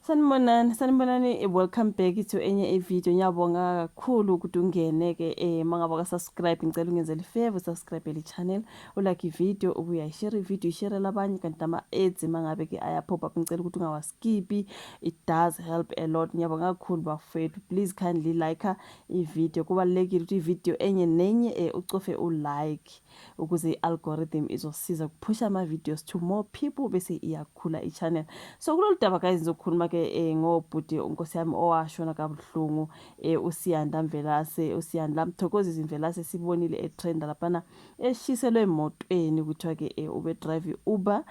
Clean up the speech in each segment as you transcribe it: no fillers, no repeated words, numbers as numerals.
Sanibonani, welcome back to enye video. Ngiyabonga kakhulu ukuthi ungene mangabe ka subscribe, ngicela ungenzele favor subscribe le channel, ulike video, ubuya share video, share labanye kanti ama ads mangabe ke aya pop up, ngicela ukuthi ungawaskip. It does help a lot. Ngiyabonga kakhulu bafethu. Please kindly like i-video. Kubalulekile ukuthi i-video enye nenye ucofe ulike ukuze i-algorithm izosiza ukuphusha ama videos to more people bese iyakhula i-channel. So kulolu daba guys ngizokhuluma ke ngobhuti unkosi yami owashona kabuhlungu uSiyanda Mvelase. uSiyanda Mthokozisi Mvelase sibonile etrenda laphana eshiselwe emotweni kuthiwa ke ube drive Uber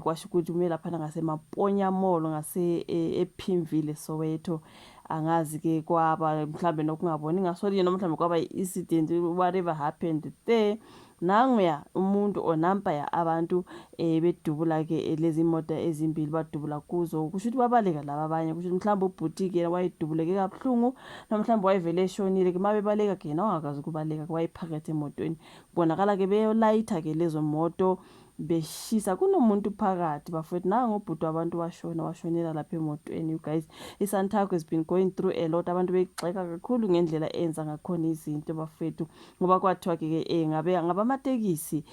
kwasho ukuthi ume laphana ngaseMaponya Mall ngase ePimville Soweto. Angazi ke kwaba mhlambe nokungaboni ngasoli noma mhlambe kwaba i-incident whatever happened there. Nanguya umuntu onampa ya abantu bedubula ke lezi imoto ezimbili badubula kuzo, kusho ukuthi babaleka laba abanye, kusho ukuthi mhlawumbe ubhuti ke wayedubuleke kabuhlungu noma mhlawumbe wayevele eshonile ke mabebaleka ke yena wangakazi ukubaleka, wayephakathi emotweni. Kubonakala ke beyolayitha ke lezo moto beshisa, kunomuntu phakathi bafethu. Nangu ubhuti wabantu washonela lapha emotweni. You guys, iSantaco has been going through a lot. Abantu begxeka kakhulu ngendlela enza ngakhona izinto bafethu, ngoba kwathiwa ke ngabe ngabamatekisi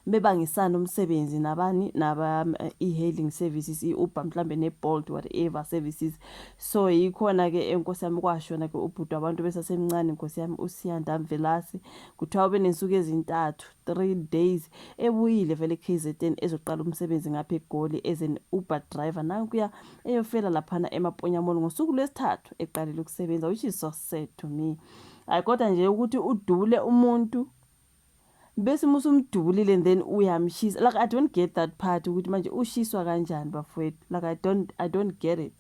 bebangisana umsebenzi nabani naba e-hailing services, i-Uber mhlambe ne-Bolt whatever services. So yikhona ke enkosi yami kwashona ke ubhuti wabantu besasemncane inkosi yami uSiyanda Mvelase. Kuthiwa ube nensuku ezintathu 3 days ebuyile vele KZN ezoqala umsebenzi ngapha eGoli as an Uber driver. Nankuya eyofela laphana eMaponya Mall ngosuku lwesithathu eqalile ukusebenza, which is so sad to me. Hayi kodwa nje ukuthi udubule umuntu bese musumdubulile and then uyamshisa. Like I don't get that part ukuthi manje ushiswa kanjani bafowethu. Like I don't get it.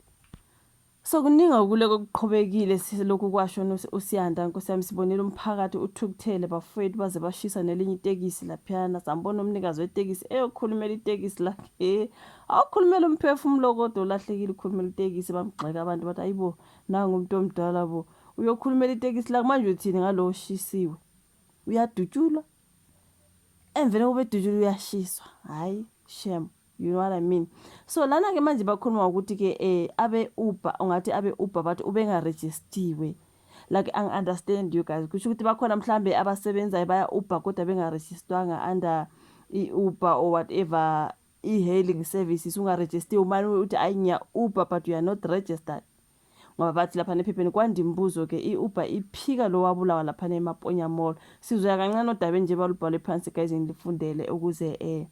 So kuninga ukule kokuqhubekile lokhu kwashona uSiyanda inkosi yami sibonile umphakathi uthukuthele bafowethu baze bashisa nelinye itekisi laphana. Sambona umnikazi wetekisi eyokhulumela itekisi lakhe awukhulumela umphefumulo kodwa ulahlekile ukukhulumela itekisi. Bamgxeka abantu bathi ayibo nangu umuntu omdala bo uyokhulumela itekisi lakhe, manje uthini ngalo oshisiwe? Uyadutshulwa emveni kobe dujulu uyashiswa. Hayi shame, you know what I mean. So lana ke manje bakhuluma ukuthi ke abe Uber, ungathi abe Uber bathi ubenga registiwe. Like I understand you guys, kusho ukuthi bakhona mhlambe abasebenza baya Uber kodwa benga registerwanga under i-Uber or whatever e-hailing services. Ungaregistiwe manje uthi ayinya Uber but you are not registered. Ngoba bathi lapha nephepheni kwandimbuzo ke i-Uber iphika lo wabulawa lapha eMaponya Mall. Sizoya kancane odabeni nje balubhale phansi guys ngilifundele ukuze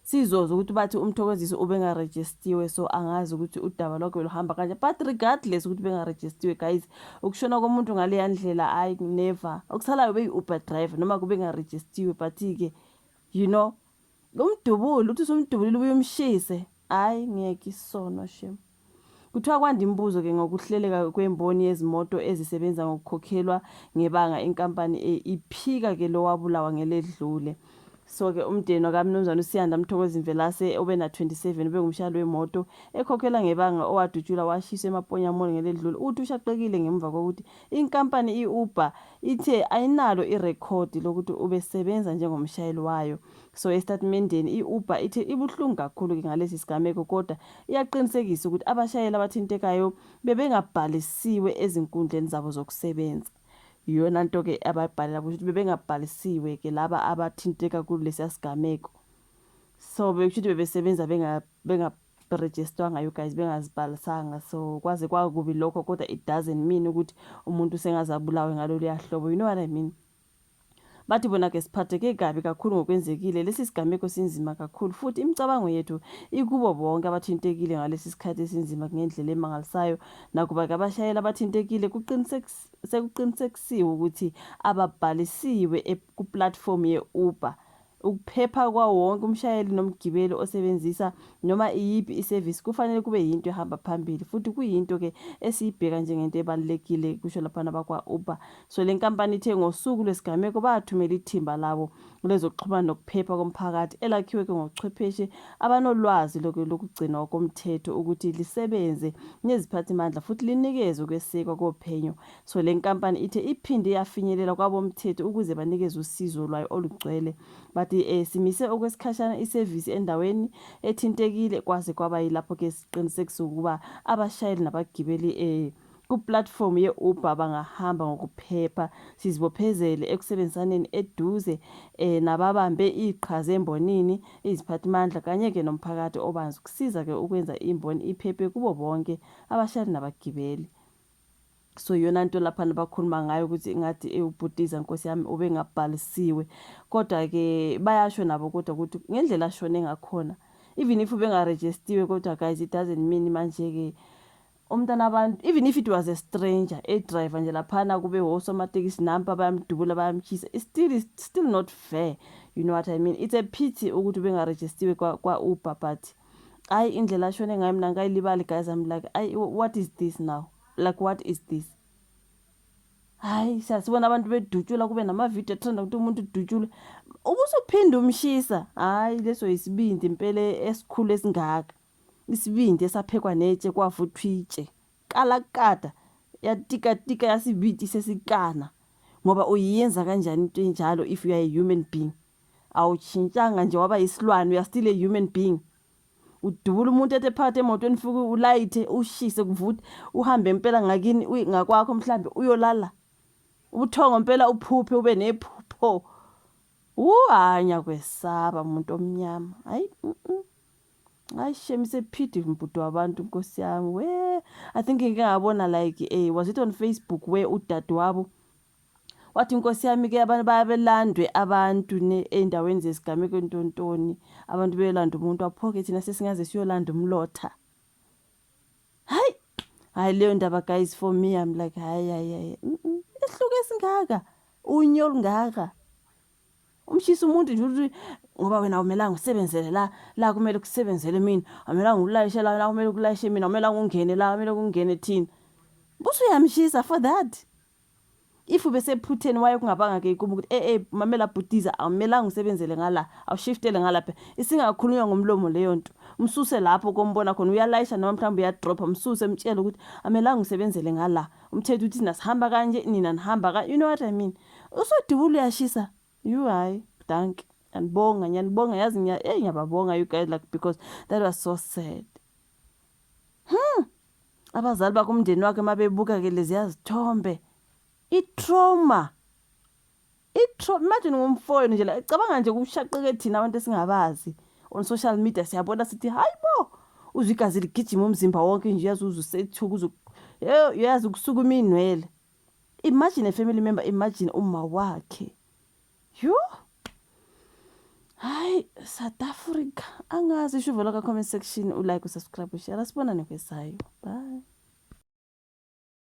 sizoza ukuthi bathi uMthokozisi ubengaregistiwe. So angazi ukuthi udaba lokho beluhamba kanje, but regardless ukuthi bengaregistiwe guys, ukushona komuntu ngale yandlela I never okusalayo beyi-Uber driver noma kube ngaregistiwe. But ke you know umdubulo uthi umdubulile uyumshise, hayi ngeke isono shame. Kuthiwa kwandimbuzo ke ngokuhleleka kwemboni yezimoto ezisebenza ngokukhokhelwa ngebanga inkampani iphika ke lo wabulawa ngeledlule. So ke umndeni kaMnumzana uSiyanda Mthokozisi Mvelase obena 27 bengumshayeli wemoto ekhokhela ngebanga owadutshula washiswa eMaponya Mall ngeledlule. Uthi ushaqekile ngemva kokuthi inkampani iUber ithe ayinalo irecord lokuthi ubesebenza njengomshayeli wayo. So estatementeni iUber ithe ibuhlungu kakhulu ke ngalesi sigameko, kodwa iyaqinisekisa ukuthi abashayeli abathintekayo bebengabhalisiwe ezinkundleni zabo zokusebenza. Yona nto ke ababhalela ukuthi bebengabhalisiwe ke laba abathinteka kulesi sigameko. So bekusho ukuthi bebesebenza bengaregisterwanga you guys, bengazibhalisanga. So kwaze kwakubi lokho, kodwa it doesn't mean ukuthi umuntu sengazabulawe ngalolu yahlobo, you know what I mean. Bathi bona ke siphatheke kabi kakhulu ngokwenzekile. Lesi sigameko sinzima kakhulu futhi imicabango yethu ikubo bonke abathintekile ngalesi sikhathi esinzima ngendlela emangalisayo. Nakuba ke abashayeli abathintekile sekuqinisekisiwe ukuthi ababhalisiwe ku platform ye-Uber. Ukuphepha kwa wonke umshayeli nomgibeli osebenzisa noma iyiphi iservice kufanele kube yinto ehamba phambili, futhi kuyinto ke esiyibheka njengento ebalekile kusho lapha nabakwa Uber. So le nkampani ithe ngosuku lesigameko bathumela ithimba labo lezokuxhumana nokuphepha komphakathi elakhiwe ke ngochwepheshe abanolwazi lokugcinwa komthetho ukuthi lisebenze neziphathimandla futhi linikeze ukwesekwa kophenyo. So le nkampani ithe iphinde yafinyelela kwabomthetho ukuze banikeze usizo lwayo olugcwele but simise okwesikhashana isevisi endaweni ethintekile kwaze kwaba yilapho ke siqinisekisa ukuba abashayeli nabagibeli ku-platform ye-Uber bangahamba ngokuphepha. Sizibophezele ekusebenzisaneni eduze nababambe iqhaza embonini, iziphathimandla kanye-ke nomphakathi obanzi ukusiza-ke ukwenza imboni iphephe kubo bonke abashayeli nabagibeli. So yona nto laphana bakhuluma ngayo ukuthi ngathi ubhutiza Nkosi yami ubengabhalisiwe, kodwa-ke bayasho nabo kodwa ukuthi ngendlela ashone ngakhona even if ubengarejistiwe, kodwa guys it doesn't mean manje-ke umntana abantu, even if it was a stranger, driver nje laphana kube osomatekisi nampa bayamdubula bayamkhisa, it's still not fair, you know what I mean. It's a pity ukuthi ubengarejistiwe kwa-Uber, but hayi indlela ashone ngayo mina ngayilibali guys. I'm like, what is this now? Like what is this? Hayi siyasibona abantu bedutshula, kube namavidiyo athanda ukuthi umuntu udutshule ubusuphinda umshisa. Hayi leso isibindi impela esikhulu esingaka, isibindi esaphekwa netshe kwavuthwa itshe kalakada yatika yasibiti sesikana. Ngoba uyenza kanjani into enjalo if you are a human being? Awutshintshanga nje waba yisilwane, you are still a human being. Udubula umuntu ethe phakathi emotweni futhi ulayithe ushise kuvutha uhambe impela ngakini ngakwakho mhlambe uyolala ubuthongo impela uphuphe ube nephupho. Uhanya kwesaba umuntu omnyama. Hayi hayi shemise phidi umbhudo wabantu Nkosi yami we. I think ngike ngabona like was it on Facebook where udadewabo wathi Nkosi yami ke abantu bayabelandwe abantu endaweni zesigameko ntontoni, abantu belanda umuntu waphoke thina sesingaze siyolanda umlotha. Hayi leyo ndaba guys, for me I'm like hayi ehluke singaka unyo olungaka umshisa umuntu nje ngoba wena umelanga usebenzele la kumele kusebenzele mina, amelanga ulayishe la kumele ukulayishe mina, amelanga ungene la kumele kungene thina. Busu yamshisa for that. If ubese phutheni waye kungabanga ke kuba ukuthi mamela bhutiza amelanga usebenzele ngala, awushiftele ngalapha, isingakhulunywa ngomlomo leyo nto. Umsuse lapho kombona khona uyalayisha noma mhlawumbe uyadropa, umsuse umtshele ukuthi amelanga usebenzele ngala, umthetho uthi nasihamba kanje nina nihamba ka, you know what I mean. Usodubula uyashisa you. Hayi danke, ngiyanibonga yazi ngiyababonga you guys, like because that was so sad. Abazali bakumndeni wakhe mabebuka ke lezi yazithombe i-trauma. Imagine ngumfoyini nje la ecabanga nje ukushaqeke thina abantu esingabazi on social media, siyabona sithi hayibo uzwigazi ligijima umzimba wonke nje uyazuza usethuka uyazi ukusukuma inwele. Imagine a family member, imagine uma wakhe. Hayi South Africa, angazi isho vela ka comment section, ulike, usubscribe, ushare. Sibonane kwesayo. Bye.